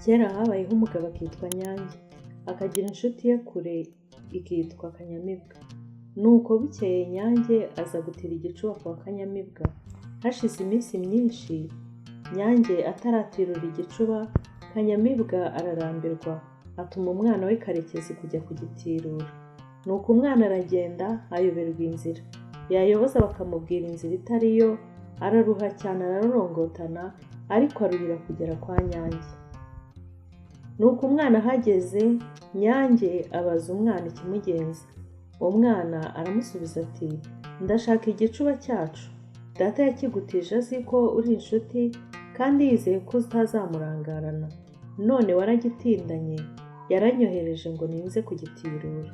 Kera habayeho umugabo akitwa Nyange, akagira inshuti ye kure ikitwa Kanyamibwa. Nuko bukeye Nyange aza gutira igicuba kwa Kanyamibwa. Hashize iminsi myinshi Nyange ataratirura igicuba, Kanyamibwa ararambirwa, atuma umwana we Karekezi kujya kugitirura. Nuko umwana aragenda ayoberwa inzira, yayoboza bakamubwira inzira itariyo, araruha cyane ararorongotana, ariko aruhira kugera kwa Nyange. Nuko umwana ahageze, Nyange abaza umwana ikimugenza. Uwo mwana aramusubiza ati, ndashaka igicuba cyacu. Data yakigutije azi ko uri inshuti kandi yizeye ko utazamurangarana. None waragitindanye, yaranyohereje ngo ninze kugitirura.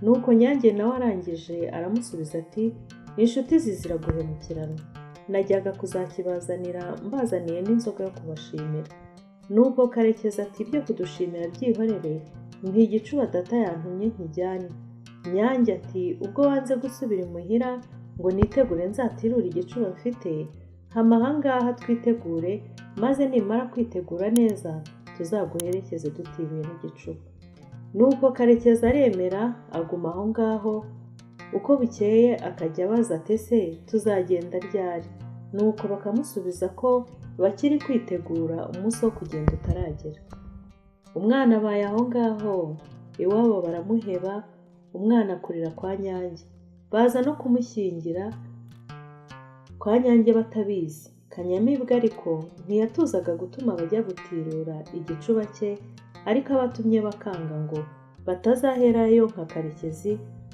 Nuko Nyange nawe arangije aramusubiza ati, inshuti zizira guhemukirana. Najyaga kuzakibazanira mbazaniye n'inzoga yo kubashimira. Nuko Karekezi ati, ibyo kudushimira byihorere, igicuba data yantumye nkijyane. Nyange ati, ubwo wanze gusubira imuhira ngo nitegure nzatirure igicuba mfite, hama ahangaha twitegure, maze nimara kwitegura neza tuzaguherekeze dutiruye n'igicuba. Nuko Karekezi aremera aguma aho ngaho. Uko bukeye akajya abaza ati, ese tuzagenda ryari? Nuko bakamusubiza ko bakiri kwitegura umunsi wo kugenda utaragera. Umwana abaye aho ngaho, iwabo baramuheba, umwana akurira kwa Nyange. Baza no kumushyingira kwa Nyange batabizi. Kanyamibwa ariko ntiyatuzaga gutuma abajya gutirura igicuba cye, ariko abatumye bakanga ngo batazaherayo nka Karekezi.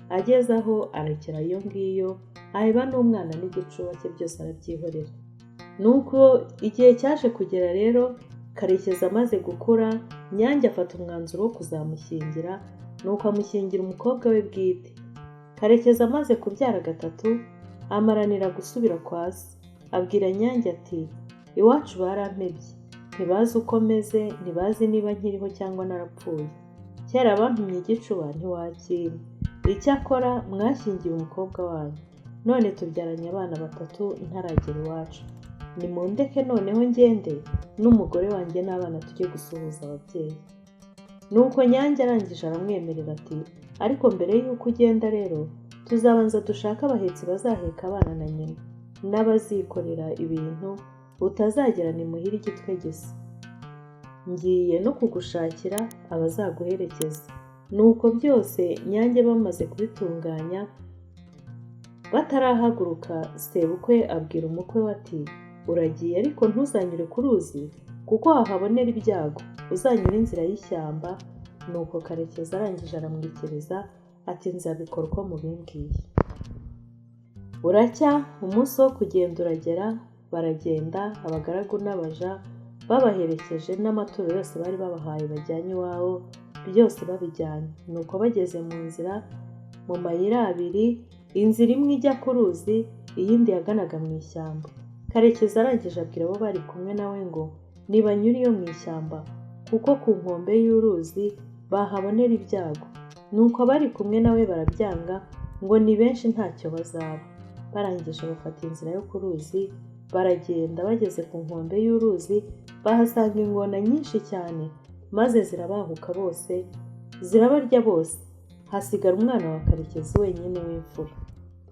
Ageze aho arekera iyo ngiyo, aheba n'umwana n'igicuba cye byose arabyihorera. Nuko igihe cyaje kugera rero, Karekezi amaze gukura, Nyange afata umwanzuro wo kuzamushyingira, nuko amushyingira umukobwa we bwite. Karekezi amaze kubyara gatatu, amaranira gusubira kwa se. Abwira Nyange ati, iwacu barampebye, ntibazi uko meze, ntibazi niba nkiriho cyangwa narapfuye. Kera bantumye igicuba ntiwakira, icyakora mwashyingiye umukobwa wanyu. None tubyaranye abana batatu ntaragera iwacu. Nimundeke noneho ngende n'umugore wanjye n'abana tujye gusuhuza ababyeyi. Nuko Nyange arangije aramwemerera ati, ariko mbere y'uko ugenda rero, tuzabanza dushaka abahetsi bazaheka abana na nyina, n'abazikorera ibintu, utazagirana imuhira igitwe gisa. Ngiye no kugushakira abazaguherekeza. Nuko byose Nyange bamaze kubitunganya, batarahaguruka, sebukwe abwira umukwe we ati, uragiye ariko ntuzanyure ku ruzi, kuko wahabonera ibyago, uzanyura inzira y'ishyamba. Nuko Karekezi arangije aramwikiriza ati, nzabikora uko mubimbwiye. Buracya, umunsi wo kugenda uragera, baragenda, abagaragu n'abaja babaherekeje n'amaturo yose bari babahaye bajyanye iwabo, byose babijyanye. Nuko bageze mu nzira, mu mayira abiri, inzira imwe ijya ku ruzi, iyindi yaganaga mu ishyamba. Karekezi arangije abwira abo bari kumwe nawe ngo nibanyure iyo mu ishyamba, kuko ku nkombe y'uruzi bahabonera ibyago. Nuko abari kumwe nawe barabyanga, ngo ni benshi ntacyo bazaba. Barangije bafata inzira yo ku ruzi, baragenda. Bageze ku nkombe y'uruzi, bahasanga ingona nyinshi cyane, maze zirabahuka bose, zirabarya bose. Hasigara umwana wa Karekezi wenyine w'imfura.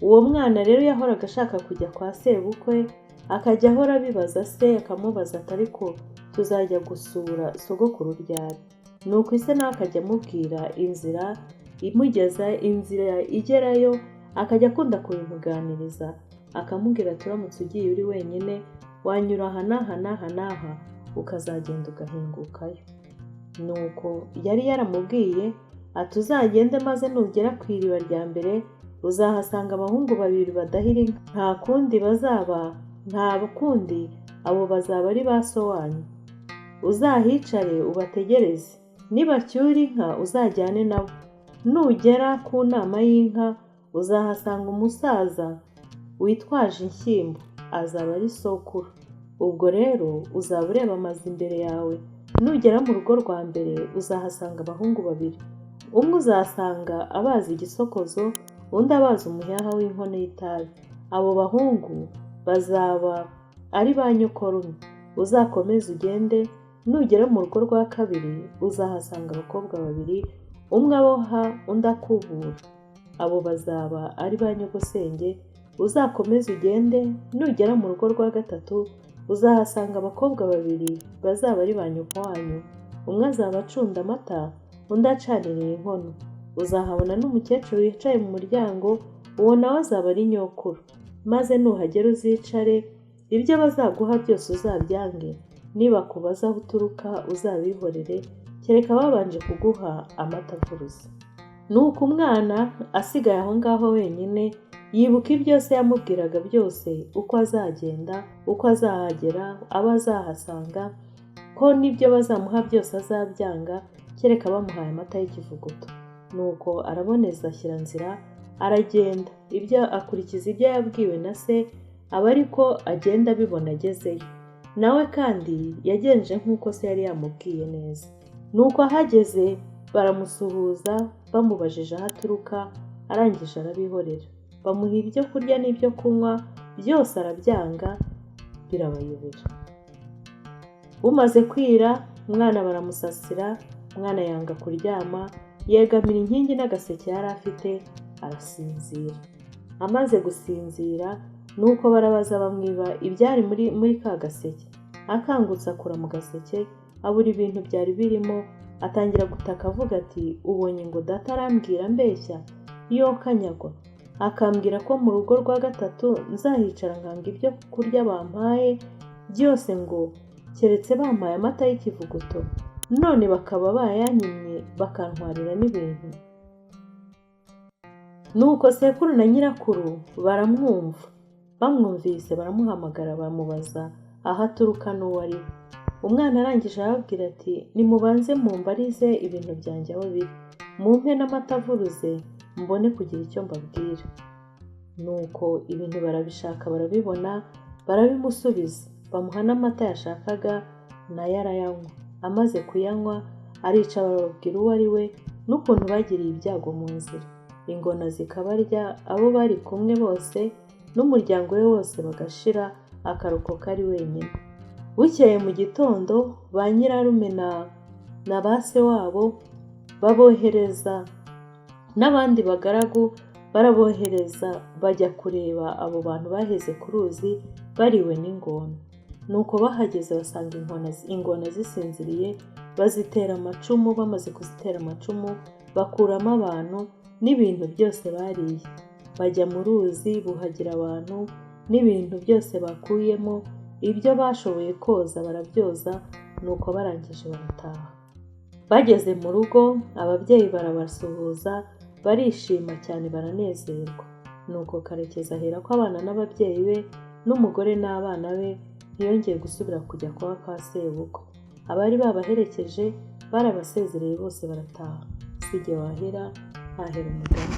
Uwo mwana rero yahoraga ashaka kujya kwa sebukwe, akajya ahora abibaza se, akamubaza ati, ariko tuzajya gusura sogokuru ryari? Nuko ise nawe akajya amubwira inzira imugeza, inzira igerayo, akajya akunda kubimuganiriza, akamubwira ati, uramutse ugiye uri wenyine, wanyura aha n'aha n'aha n'aha, ukazagenda ugahingukayo. Nuko yari yaramubwiye ati, uzagende, maze nugera ku iriba rya mbere, uzahasanga abahungu babiri badahira inka. Nta kundi bazaba, nta kundi, abo bazaba ari ba so wanyu. Uzahicare ubategereze, nibacyura inka uzajyane nabo. Nugera ku nama y'inka, uzahasanga umusaza witwaje inshyimbo, azaba ari sokuru. Ubwo rero uzaba ureba amazi imbere yawe. Nugera mu rugo rwa mbere, uzahasanga abahungu babiri. Umwe uzasanga abazi igisokozo, undi abazi umuheha w'inkono y'itabi. Abo bahungu bazaba ari ba nyokorume. Uzakomeze ugende, nugera mu rugo rwa kabiri uzahasanga abakobwa babiri, umwe aboha undi akubura. Abo bazaba ari ba nyogosenge. Uzakomeze ugende, nugera mu rugo rwa gatatu uzahasanga abakobwa babiri bazaba ari ba nyoko wanyu. Umwe azaba acunda amata, undi acaniriye inkono. Uzahabona n'umukecuru wicaye mu muryango, uwo nawe azaba ari nyokuru. Maze nuhagera uzicare, ibyo bazaguha byose uzabyange. Nibakubaza aho uturuka uzabihorere, kereka babanje kuguha amata avuruze. Nuko umwana asigaye aho ngaho wenyine, yibuka ibyo se yamubwiraga byose, uko azagenda, uko azahagera, abo azahasanga, ko n'ibyo bazamuha byose azabyanga, kereka bamuhaye amata y'ikivuguto. Nuko araboneza ashyira nzira, aragenda. Akurikiza ibyo yabwiwe na se, aba ariko agenda abibona agezeyo. Nawe kandi yagenje nk'uko se yari yamubwiye neza. Nuko ahageze baramusuhuza, bamubajije aho aturuka, arangije arabihorera. Bamuha ibyo kurya n'ibyo kunywa, byose arabyanga, birabayobera. Bumaze kwira, umwana baramusasira, umwana yanga kuryama, yegamira inkingi n'agaseke yari afite, arasinzira. Amaze gusinzira, nuko barabaza bamwiba ibyari muri ka gaseke. Akangutse akura mu gaseke, abura ibintu byari birimo, atangira gutaka avuga ati, ubonye ngo data arambwira mbeshya, iyo kanyagwa akambwira ko mu rugo rwa gatatu nzahicara nkanga ibyo kurya bampaye byose, ngo keretse bampaye amata y'ikivuguto, none bakaba bayanyimye bakantwarira n'ibintu. Nuko sekuru na nyirakuru baramwumva. Bamwumvise baramuhamagara, bamubaza aho aturuka n'uwo ari we. Umwana arangije arababwira ati, nimubanze mumbarize ibintu byanjye aho biri, mumpe n'amata avuruze, mbone kugira icyo mbabwira. Nuko ibintu barabishaka barabibona, barabimusubiza. Bamuha n'amata yashakaga, nayo arayanywa. Amaze kuyanywa, aricara barababwira uwo ari we n'ukuntu bagiriye ibyago mu nzira. Ingona zikabarya, abo bari kumwe bose n'umuryango we wose bagashira, akarokoka ari wenyine. Bukeye mu gitondo, ba nyirarume na ba se wabo babohereza n'abandi bagaragu, barabohereza bajya kureba abo bantu baheze ku ruzi bariwe n'ingona. Nuko bahageze basanga ingona zisinziriye, bazitera amacumu. Bamaze kuzitera amacumu, bakuramo abantu n'ibintu byose bariye. Bajya mu ruzi buhagira abantu n'ibintu byose bakuyemo. Ibyo bashoboye koza barabyoza, nuko barangije barataha. Bageze mu rugo, ababyeyi barabasuhuza, barishima cyane, baranezerwa. Nuko Karekezi aherako abana n'ababyeyi be n'umugore n'abana be, ntiyongeye gusubira kujya kwa sebukwe. Abari babaherekeje barabasezereye bose barataha. Si jye wahera, hahera umugani.